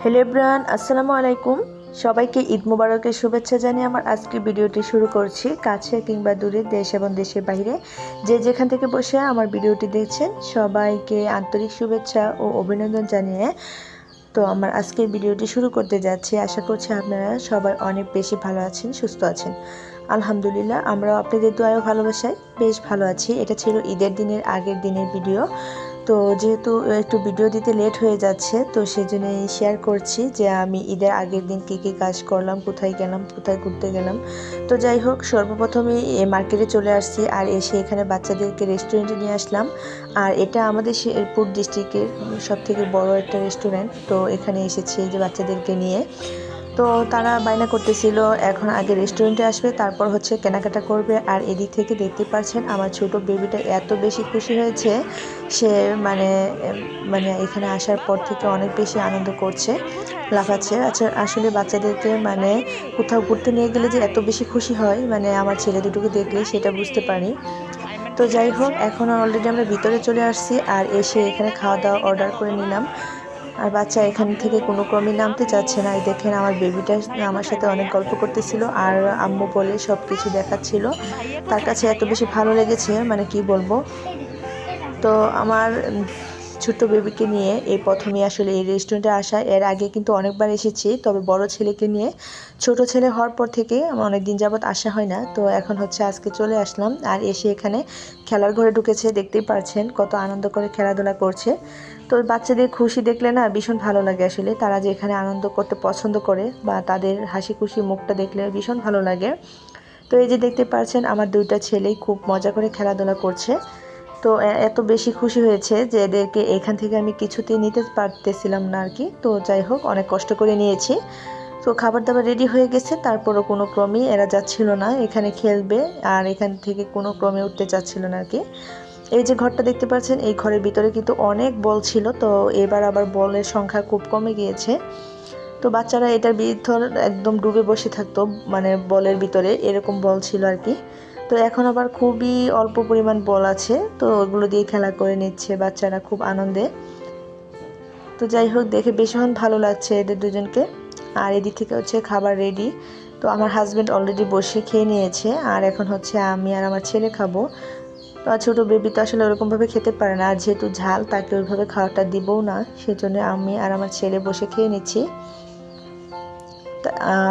Hello everyone, আসসালামু আলাইকুম। সবাইকে ঈদ মোবারকের শুভেচ্ছা জানিয়ে আমার আজকের ভিডিওটি শুরু করছি। কাছে কিংবা দূরে, দেশ এবং দেশের বাইরে যে যেখান থেকে বসে আমার ভিডিওটি দেখছেন সবাইকে আন্তরিক শুভেচ্ছা ও অভিনন্দন জানিয়ে তো আমার আজকের ভিডিওটি শুরু করতে যাচ্ছি। আশা করছি আপনারা সবাই অনেক বেশি ভালো আছেন, সুস্থ আছেন। আলহামদুলিল্লাহ, আমরাও আপনাদের দোয়ায় ভালোবাসায় বেশ ভালো আছি। এটা ছিল ঈদের দিনের আগের দিনের ভিডিও। তো যেহেতু একটু ভিডিও দিতে লেট হয়ে যাচ্ছে, তো সেজন্যই শেয়ার করছি যে আমি ঈদের আগের দিন কী কী কাজ করলাম, কোথায় গেলাম, কোথায় ঘুরতে গেলাম। তো যাই হোক, সর্বপ্রথমেই মার্কেটে চলে আসছি আর এসে এখানে বাচ্চাদেরকে রেস্টুরেন্টে নিয়ে আসলাম। আর এটা আমাদের শেরপুর ডিস্ট্রিক্টের সবথেকে বড় একটা রেস্টুরেন্ট। তো এখানে এসেছি যে বাচ্চাদেরকে নিয়ে। তো তারা বায়না করতেছিল এখন আগে রেস্টুরেন্টে আসবে, তারপর হচ্ছে কেনাকাটা করবে। আর এদিক থেকে দেখতে পাচ্ছেন আমার ছোট বেবিটা এত বেশি খুশি হয়েছে, সে মানে মানে এখানে আসার পর থেকে অনেক বেশি আনন্দ করছে, লাফাচ্ছে। আচ্ছা, আসলে বাচ্চাদেরকে মানে কোথাও ঘুরতে নিয়ে গেলে যে এত বেশি খুশি হয়, মানে আমার ছেলে দুটোকে দেখলে সেটা বুঝতে পারি। তো যাই হোক, এখন অলরেডি আমরা ভিতরে চলে আসছি আর এসে এখানে খাওয়া দাওয়া অর্ডার করে নিলাম। আর বাচ্চা এখান থেকে কোনো ক্রমে নামতে চাচ্ছে না। এই দেখেন আমার বেবিটা আমার সাথে অনেক গল্প করতেছিল আর আম্মু বলে সব কিছু দেখাচ্ছিল। তার কাছে এত বেশি ভালো লেগেছে, মানে কি বলবো। তো আমার ছোট্ট বেবিকে নিয়ে এই প্রথমে আসলে এই রেস্টুরেন্টে আসা। এর আগে কিন্তু অনেকবার এসেছি, তবে বড় ছেলেকে নিয়ে। ছোট ছেলে হওয়ার পর থেকে আমার অনেক দিন যাবৎ আসা হয় না। তো এখন হচ্ছে আজকে চলে আসলাম। আর এসে এখানে খেলার ঘরে ঢুকেছে, দেখতেই পারছেন কত আনন্দ করে খেলাধুলা করছে। তো বাচ্চাদের খুশি দেখলে না ভীষণ ভালো লাগে। আসলে তারা যে এখানে আনন্দ করতে পছন্দ করে বা তাদের হাসি খুশি মুখটা দেখলে ভীষণ ভালো লাগে। তো এই যে দেখতে পাচ্ছেন আমার দুইটা ছেলেই খুব মজা করে খেলাধুলা করছে। তো এত বেশি খুশি হয়েছে যে এদেরকে এখান থেকে আমি কিছুতেই নিতে পারতেছিলাম না আর কি। তো যাই হোক, অনেক কষ্ট করে নিয়েছি। তো খাবার দাবার রেডি হয়ে গেছে, তারপরও কোনো ক্রমেই এরা যাচ্ছিল না এখানে খেলবে, আর এখান থেকে কোনো ক্রমে উঠতে চাচ্ছিল না আর কি। এই যে ঘরটা দেখতে পাচ্ছেন, এই ঘরের ভিতরে কিন্তু অনেক বল ছিল। তো এবার আবার বলের সংখ্যা খুব কমে গিয়েছে। তো বাচ্চারা এটার ভিতর একদম ডুবে বসে থাকতো, মানে বলের ভিতরে এরকম বল ছিল আর কি। তো এখন আবার খুবই অল্প পরিমাণ বল আছে, তো ওগুলো দিয়ে খেলা করে নিচ্ছে বাচ্চারা খুব আনন্দে। তো যাই হোক, দেখে ভীষণ ভালো লাগছে এদের দুজনকে। আর এদিক থেকে হচ্ছে খাবার রেডি। তো আমার হাজব্যান্ড অলরেডি বসে খেয়ে নিয়েছে, আর এখন হচ্ছে আমি আর আমার ছেলে খাবো। তো ছোটো বেবি তো আসলে ওরকমভাবে খেতে পারে না, আর যেহেতু ঝাল তাকে ওইভাবে খাওয়াটা দিবও না, সেজন্য আমি আর আমার ছেলে বসে খেয়ে নিচ্ছি।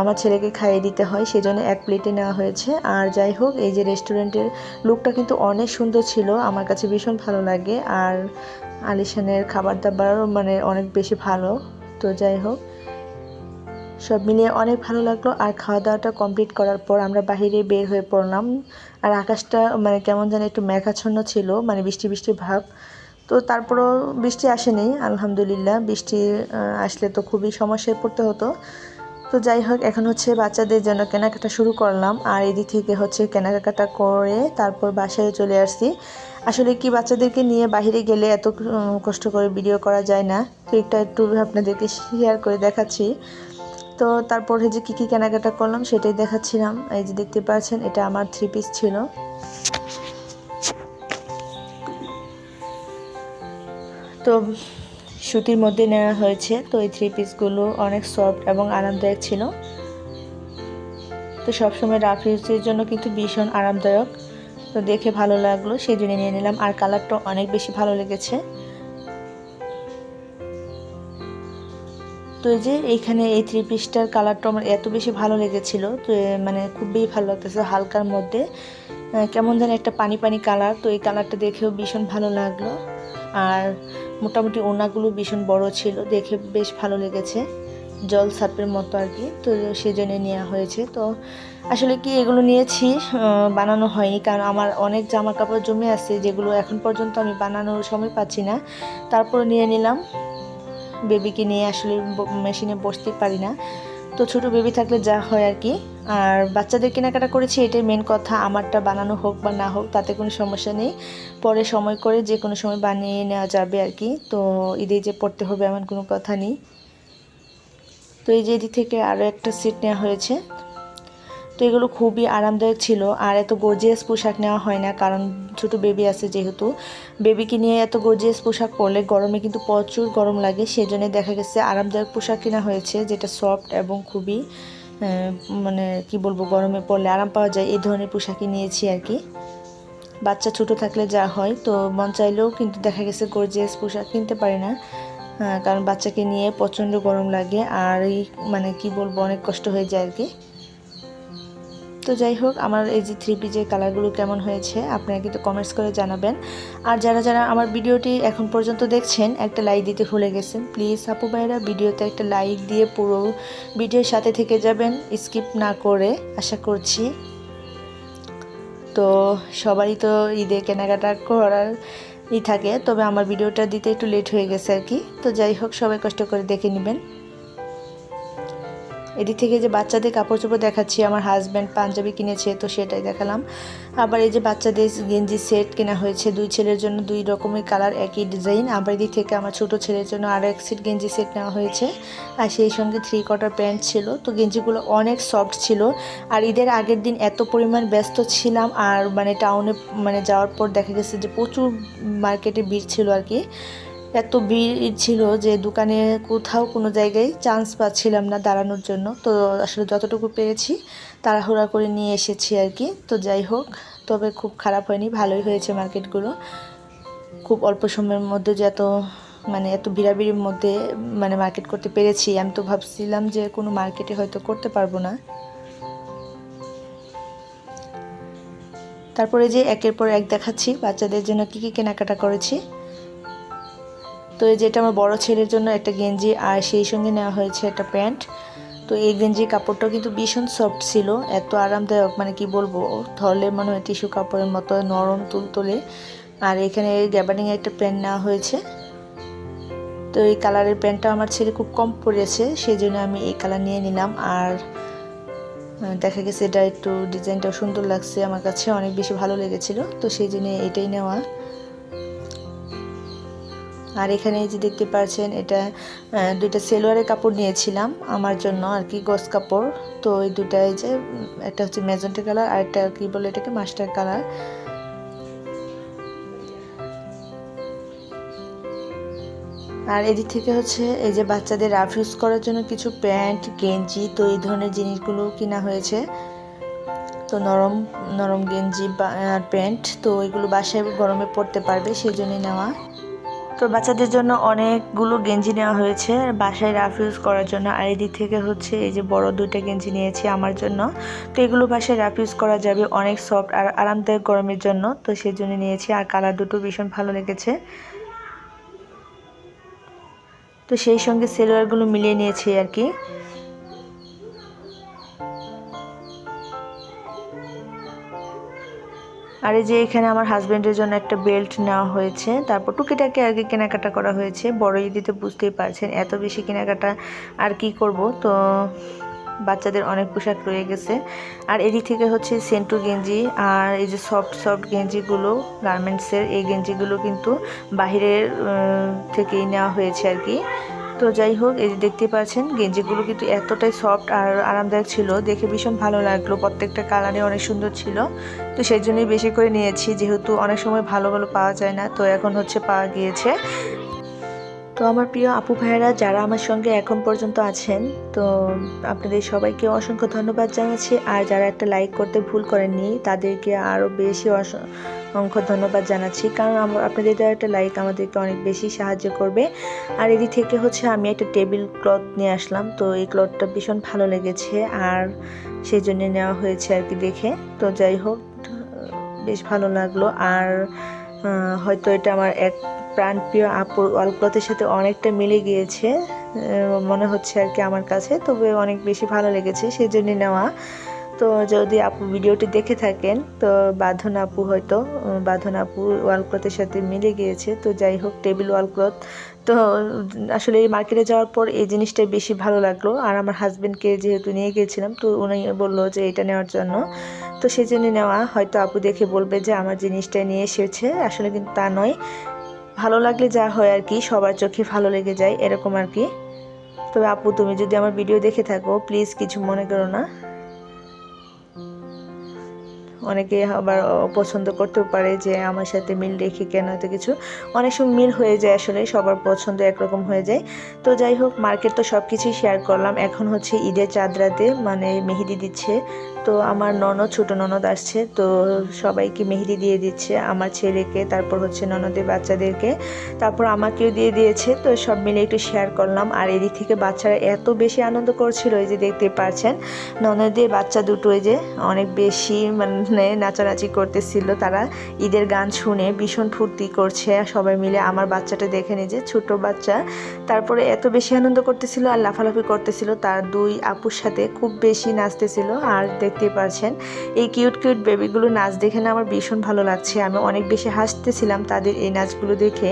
আমার ছেলেকে খাইয়ে দিতে হয়, সেজন্য এক প্লেটে নেওয়া হয়েছে। আর যাই হোক, এই যে রেস্টুরেন্টের লুকটা কিন্তু অনেক সুন্দর ছিল, আমার কাছে ভীষণ ভালো লাগে। আর আলিশানের খাবার দাবারও মানে অনেক বেশি ভালো। তো যাই হোক, সব মিলিয়ে অনেক ভালো লাগলো। আর খাওয়া দাওয়াটা কমপ্লিট করার পর আমরা বাহিরে বের হয়ে পড়লাম। আর আকাশটা মানে কেমন যেন একটু মেঘাচ্ছন্ন ছিল, মানে বৃষ্টি বৃষ্টি ভাব। তো তারপরও বৃষ্টি আসেনি, আলহামদুলিল্লাহ। বৃষ্টি আসলে তো খুবই সমস্যায় পড়তে হতো। তো যাই হোক, এখন হচ্ছে বাচ্চাদের জন্য কেনাকাটা শুরু করলাম। আর এদিক থেকে হচ্ছে কেনাকাটা করে তারপর বাসায় চলে আসছি। আসলে কি, বাচ্চাদেরকে নিয়ে বাইরে গেলে এত কষ্ট করে ভিডিও করা যায় না। তো একটু আপনাদেরকে শেয়ার করে দেখাচ্ছি। তো তারপরে যে কী কী কেনাকাটা করলাম সেটাই দেখাচ্ছিলাম। এই যে দেখতে পাচ্ছেন, এটা আমার 3 পিস ছিল। তো সুতির মধ্যে নেওয়া হয়েছে। তো এই 3 পিসগুলো অনেক সফট এবং আরামদায়ক ছিল। তো সবসময় রাফ ইউজের জন্য কিন্তু ভীষণ আরামদায়ক। তো দেখে ভালো লাগলো, সেই জন্য নিয়ে নিলাম। আর কালারটা অনেক বেশি ভালো লেগেছে। তো এই যে এইখানে এই 3 পিসটার কালারটা আমার এত বেশি ভালো লেগেছিল। তো মানে খুবই ভালো লাগতেছে, হালকার মধ্যে কেমন যেন একটা পানি পানি কালার। তো এই কালারটা দেখেও ভীষণ ভালো লাগলো। আর মোটামুটি ওড়নাগুলো ভীষণ বড় ছিল, দেখে বেশ ভালো লেগেছে, জল সাপের মতো আর কি। তো সেজন্য নেওয়া হয়েছে। তো আসলে কি, এগুলো নিয়েছি, বানানো হয়নি, কারণ আমার অনেক জামা কাপড় জমে আছে যেগুলো এখন পর্যন্ত আমি বানানোর সময় পাচ্ছি না। তারপর নিয়ে নিলাম। বেবিকে নিয়ে আসলে মেশিনে বসতে পারি না। তো ছোটো বেবি থাকলে যা হয় আর কি। আর বাচ্চাদের কেনাকাটা করেছি, এটাই মেন কথা। আমারটা বানানো হোক বা না হোক তাতে কোনো সমস্যা নেই, পরে সময় করে যে কোনো সময় বানিয়ে নেওয়া যাবে আর কি। তো ঈদে যে পড়তে হবে এমন কোনো কথা নেই। তো এই যে এদিক থেকে আরও একটা সেট নেওয়া হয়েছে। তো এগুলো খুবই আরামদায়ক ছিল। আর এত গর্জিয়াস পোশাক নেওয়া হয় না, কারণ ছোটো বেবি আছে যেহেতু, বেবিকে নিয়ে এত গর্জিয়াস পোশাক পরলে গরমে কিন্তু প্রচুর গরম লাগে। সেজন্য দেখা গেছে আরামদায়ক পোশাক কেনা হয়েছে, যেটা সফট এবং খুবই মানে কি বলবো, গরমে পরলে আরাম পাওয়া যায়, এই ধরনের পোশাকই নিয়েছি আর কি। বাচ্চা ছোট থাকলে যা হয়, তো মন চাইলেও কিন্তু দেখা গেছে গর্জিয়াস পোশাক কিনতে পারি না, কারণ বাচ্চাকে নিয়ে প্রচণ্ড গরম লাগে আর এই মানে কি বলবো, অনেক কষ্ট হয়ে যায় আর কি। তো যাই হোক, আমার এই যে 3 পিসের কালারগুলো কেমন হয়েছে আপনারা কিন্তু কমেন্টস করে জানাবেন। আর যারা যারা আমার ভিডিওটি এখন পর্যন্ত দেখছেন, একটা লাইক দিতে ভুলে গেছেন, প্লিজ আপু ভাইরা ভিডিওতে একটা লাইক দিয়ে পুরো ভিডিওর সাথে থেকে যাবেন, স্কিপ না করে, আশা করছি। তো সবারই তো ঈদে কেনাকাটা করার থাকে, তবে আমার ভিডিওটা দিতে একটু লেট হয়ে গেছে আর কি। তো যাই হোক, সবাই কষ্ট করে দেখে নেবেন। এদিক থেকে যে বাচ্চাদের কাপড় চোপড় দেখাচ্ছি, আমার হাজব্যান্ড পাঞ্জাবি কিনেছে, তো সেটাই দেখালাম। আবার এই যে বাচ্চাদের গেঞ্জি সেট কেনা হয়েছে, 2 ছেলের জন্য 2 রকমের কালার, একই ডিজাইন। আবার এদিক থেকে আমার ছোট ছেলের জন্য আরও এক সেট গেঞ্জি সেট নেওয়া হয়েছে, আর সেই সঙ্গে 3 কোয়ার্টার প্যান্ট ছিল। তো গেঞ্জিগুলো অনেক সফট ছিল। আর ঈদের আগের দিন এত পরিমাণ ব্যস্ত ছিলাম, আর মানে টাউনে যাওয়ার পর দেখা গেছে যে প্রচুর মার্কেটে ভিড় ছিল আর কি। এত ভিড় ছিল যে দোকানে কোথাও কোনো জায়গায় চান্স পাচ্ছিলাম না দাঁড়ানোর জন্য। তো আসলে যতটুকু পেরেছি তাড়াহুড়া করে নিয়ে এসেছি আর কি। তো যাই হোক, তবে খুব খারাপ হয়নি, ভালোই হয়েছে মার্কেটগুলো। খুব অল্প সময়ের মধ্যে যে এত ভিড়াভিড়ির মধ্যে মার্কেট করতে পেরেছি। আমি তো ভাবছিলাম যে কোনো মার্কেটে হয়তো করতে পারবো না। তারপরে যে একের পর এক দেখাচ্ছি বাচ্চাদের জন্য কী কী কেনাকাটা করেছি। তো এই যেটা আমার বড় ছেলের জন্য একটা গেঞ্জি, আর সেই সঙ্গে নেওয়া হয়েছে একটা প্যান্ট। তো এই গেঞ্জির কাপড়টাও কিন্তু ভীষণ সফট ছিল, এত আরামদায়ক কি বলবো, ধরলে মনে হয় টিস্যু কাপড়ের মতো নরম তুলতুলে। আর এখানে গ্যাবার্ডিং একটা প্যান্ট নেওয়া হয়েছে। তো এই কালারের প্যান্টটা আমার ছেলে খুব কম পরেছে, সেই জন্য আমি এই কালার নিয়ে নিলাম। আর দেখা গেছে এটা একটু ডিজাইনটাও সুন্দর লাগছে, আমার কাছে অনেক বেশি ভালো লেগেছিল, তো সেই জন্য এটাই নেওয়া। আর এখানে যে দেখতে পাচ্ছেন, এটা 2টা সেলোয়ারের কাপড় নিয়েছিলাম আমার জন্য আর কি, গস কাপড়। তো এই দুটাই যে একটা হচ্ছে ম্যাজেন্টা কালার, আর একটা কি বলে এটাকে, মাস্টার কালার। আর এদিক থেকে হচ্ছে এই যে বাচ্চাদের রাফ ইউজ করার জন্য কিছু প্যান্ট, গেঞ্জি, তো এই ধরনের জিনিসগুলো কিনা হয়েছে। তো নরম নরম গেঞ্জি আর প্যান্ট, তো এগুলো বাসায় গরমে পরতে পারবে, সেই জন্যই নেওয়া। তো বাচ্চাদের জন্য অনেকগুলো গেঞ্জি নেওয়া হয়েছে বাসায় রাফ ইউজ করার জন্য। আর এদিক থেকে হচ্ছে এই যে বড় 2টা গেঞ্জি নিয়েছি আমার জন্য। তো এগুলো বাসায় রাফ ইউজ করা যাবে, অনেক সফট আর আরামদায়ক গরমের জন্য, তো সেই জন্য নিয়েছি। আর কালার দুটো ভীষণ ভালো লেগেছে, তো সেই সঙ্গে সেলোয়ারগুলো মিলিয়ে নিয়েছি আর কি। আর এই যে এখানে আমার হাজব্যান্ডের জন্য একটা বেল্ট নেওয়া হয়েছে। তারপর টুকিটাকি আর কি কেনাকাটা করা হয়েছে। বড় ঈদেতে বুঝতেই পারছেন এত বেশি কেনাকাটা আর কি করব, তো বাচ্চাদের অনেক পোশাক রয়ে গেছে। আর এদিক থেকে হচ্ছে সেন্টু গেঞ্জি, আর এই যে সফট গেঞ্জিগুলো গার্মেন্টসের, এই গেঞ্জিগুলো কিন্তু বাহিরের থেকেই নেওয়া হয়েছে আর কি। তো যাই হোক, এই যে দেখতে পাচ্ছেন গেঞ্জিগুলো কিন্তু এতটাই সফট আর আরামদায়ক ছিল, দেখে ভীষণ ভালো লাগলো। প্রত্যেকটা কালারে অনেক সুন্দর ছিল, তো সেই জন্যই বেশি করে নিয়েছি, যেহেতু অনেক সময় ভালো ভালো পাওয়া যায় না, তো এখন হচ্ছে পাওয়া গিয়েছে। তো আমার প্রিয় আপু ভাইয়েরা যারা আমার সঙ্গে এখন পর্যন্ত আছেন, তো আপনাদের সবাইকে অসংখ্য ধন্যবাদ জানাচ্ছি। আর যারা একটা লাইক করতে ভুল করেননি তাদেরকে আরও বেশি অসংখ্য ধন্যবাদ জানাচ্ছি, কারণ আপনাদের দেওয়া একটা লাইক আমাদেরকে অনেক বেশি সাহায্য করবে। আর এদিক থেকে হচ্ছে আমি একটা টেবিল ক্লথ নিয়ে আসলাম, তো এই ক্লথটা ভীষণ ভালো লেগেছে, আর সেই জন্য নেওয়া হয়েছে আর কি দেখে। তো যাই হোক, বেশ ভালো লাগলো। আর হয়তো এটা আমার এক প্রাণপ্রিয় আপুর ওয়াল ক্লথের সাথে অনেকটা মিলে গিয়েছে মনে হচ্ছে আর কি আমার কাছে, তবে অনেক বেশি ভালো লেগেছে, সেই জন্য নেওয়া। তো যদি আপু ভিডিওটি দেখে থাকেন, তো বাঁধন আপু ওয়াল ক্লথের সাথে মিলে গিয়েছে। তো যাই হোক, টেবিল ওয়াল ক্লথ, তো আসলে এই মার্কেটে যাওয়ার পর এই জিনিসটা বেশি ভালো লাগলো। আর আমার হাজব্যান্ডকে যেহেতু নিয়ে গিয়েছিলাম, তো উনি বললো যে এটা নেওয়ার জন্য, তো সেই জন্য নেওয়া। হয়তো আপু দেখে বলবে যে আমার জিনিসটা নিয়ে এসেছে, আসলে কিন্তু তা নয়, ভালো লাগলে যা হয় আর কি, সবার চোখে ভালো লেগে যায় এরকম আর কি। তবে আপু তুমি যদি আমার ভিডিও দেখে থাকো, প্লিজ কিছু মনে করো না। অনেকে আবার পছন্দ করতেও পারে যে আমার সাথে মিল রেখে কেন এত কিছু, অনেক সময় মিল হয়ে যায়, আসলে সবার পছন্দ একরকম হয়ে যায়। তো যাই হোক, মার্কেট তো সব কিছুই শেয়ার করলাম। এখন হচ্ছে ঈদের চাঁদ রাতে মানে মেহেদি দিচ্ছে। তো আমার ননদ, ছোট ননদ আসছে, তো সবাইকে মেহেদি দিয়ে দিচ্ছে, আমার ছেলেকে, তারপর হচ্ছে ননদের বাচ্চাদেরকে, তারপর আমাকেও দিয়ে দিয়েছে। তো সব মিলে একটু শেয়ার করলাম। আর এদিক থেকে বাচ্চারা এত বেশি আনন্দ করছিল, এই যে দেখতে পাচ্ছেন ননদের বাচ্চা দুটো এই যে অনেক বেশি মানে নাচানাচি করতেছিল। তারা ঈদের গান শুনে ভীষণ ফুর্তি করছে সবাই মিলে। আমার বাচ্চাটা দেখে নিজে ছোট বাচ্চা, তারপরে এত বেশি আনন্দ করতেছিল আর লাফালাফি করতেছিল, তার দুই আপুর সাথে খুব বেশি নাচতেছিল। আর দেখতেই পাচ্ছেন এই কিউট কিউট বেবিগুলো নাচ দেখে না আমার ভীষণ ভালো লাগছে। আমি অনেক বেশি হাসতেছিলাম তাদের এই নাচগুলো দেখে,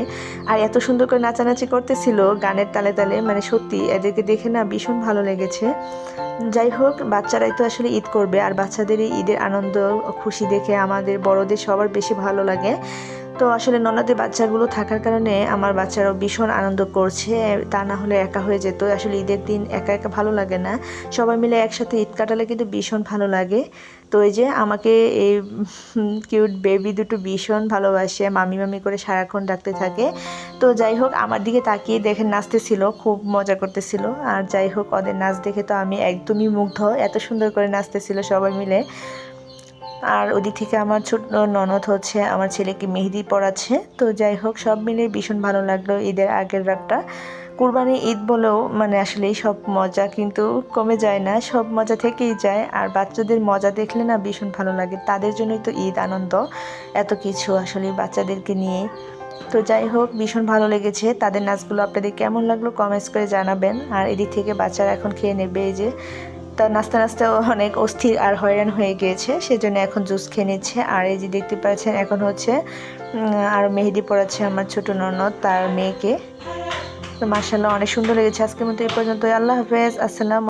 আর এত সুন্দর করে নাচানাচি করতেছিল গানের তালে তালে, মানে সত্যি এদেরকে দেখে না ভীষণ ভালো লেগেছে। যাই হোক, বাচ্চারাই তো আসলে ঈদ করবে, আর বাচ্চাদের এই ঈদের আনন্দ খুশি দেখে আমাদের বড়দের সবার বেশি ভালো লাগে। তো আসলে ননদের বাচ্চাগুলো থাকার কারণে আমার বাচ্চারাও ভীষণ আনন্দ করছে, তা না হলে একা হয়ে যেত। আসলে ঈদের দিন একা একা ভালো লাগে না, সবাই মিলে একসাথে ঈদ কাটালে কিন্তু ভীষণ ভালো লাগে। তো এই যে আমাকে এই কিউট বেবি দুটো ভীষণ ভালোবাসে, মামি মামি করে সারাক্ষণ ডাকতে থাকে। তো যাই হোক, আমার দিকে তাকিয়ে দেখে নাচতেছিল, খুব মজা করতেছিল। আর যাই হোক, ওদের নাচ দেখে তো আমি একদমই মুগ্ধ, এত সুন্দর করে নাচতেছিল সবাই মিলে। আর ওদিক থেকে আমার ছোট ননদ হচ্ছে আমার ছেলেকে মেহেদি পরাচ্ছে। তো যাই হোক, সব মিলে ভীষণ ভালো লাগলো ঈদের আগের রাতটা। কুরবানি ঈদ বলেও মানে আসলে সব মজা কিন্তু কমে যায় না, সব মজা থেকেই যায়। আর বাচ্চাদের মজা দেখলে না ভীষণ ভালো লাগে, তাদের জন্যই তো ঈদ, আনন্দ এত কিছু আসলে বাচ্চাদেরকে নিয়ে। তো যাই হোক, ভীষণ ভালো লেগেছে। তাদের নাচগুলো আপনাদের কেমন লাগলো কমেন্টস করে জানাবেন। আর এদিক থেকে বাচ্চারা এখন খেয়ে নেবে। এই যে তা নাচতে নাচতে অনেক অস্থির আর হয়রান হয়ে গিয়েছে, সেজন্য এখন জুস খেয়ে নিচ্ছে। আর এই যে দেখতে পাচ্ছেন এখন হচ্ছে আর মেহেদি পড়াচ্ছে আমার ছোট ননদ তার মেয়েকে। তো মাশাআল্লাহ অনেক সুন্দর লেগেছে। আজকের মতো এই পর্যন্ত, আল্লাহ হাফেজ, আসসালাম।